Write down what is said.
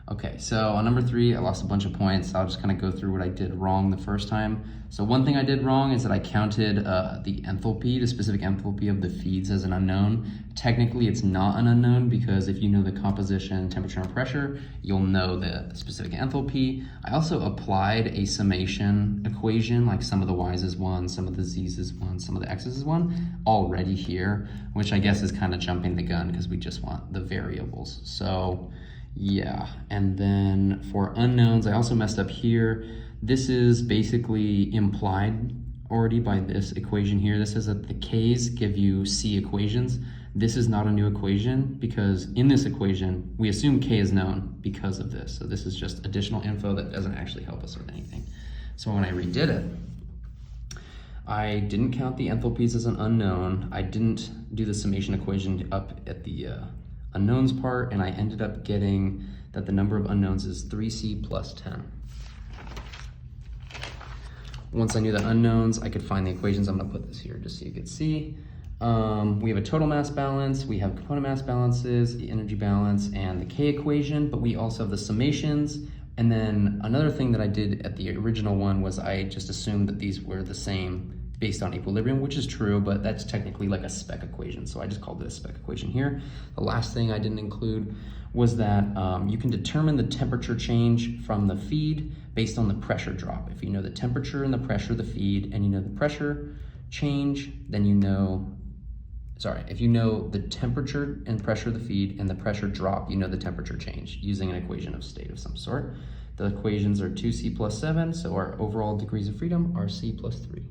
Okay, so on number 3, I lost a bunch of points. I'll just kind of go through what I did wrong the first time. So one thing I did wrong is that I counted the enthalpy, the specific enthalpy of the feeds as an unknown. Technically, it's not an unknown because if you know the composition, temperature, and pressure, you'll know the specific enthalpy. I also applied a summation equation, like some of the y's is 1, some of the z's is 1, some of the x's is 1, already here, which I guess is kind of jumping the gun because we just want the variables. So yeah, and then for unknowns, I also messed up here. This is basically implied already by this equation here. This says that the k's give you C equations. This is not a new equation because in this equation, we assume k is known because of this. So this is just additional info that doesn't actually help us with anything. So when I redid it, I didn't count the enthalpies as an unknown. I didn't do the summation equation up at the unknowns part, and I ended up getting that the number of unknowns is 3C plus 10. Once I knew the unknowns, I could find the equations. I'm gonna put this here just so you could see. We have a total mass balance, we have component mass balances, the energy balance, and the K equation, but we also have the summations. And then another thing that I did at the original one was I just assumed that these were the same based on equilibrium, which is true, but that's technically like a spec equation. So I just called it a spec equation here. The last thing I didn't include was that you can determine the temperature change from the feed based on the pressure drop. If you know the temperature and the pressure of the feed and you know the pressure change, then you know, if you know the temperature and pressure of the feed and the pressure drop, you know the temperature change using an equation of state of some sort. The equations are 2C plus 7, so our overall degrees of freedom are C plus 3.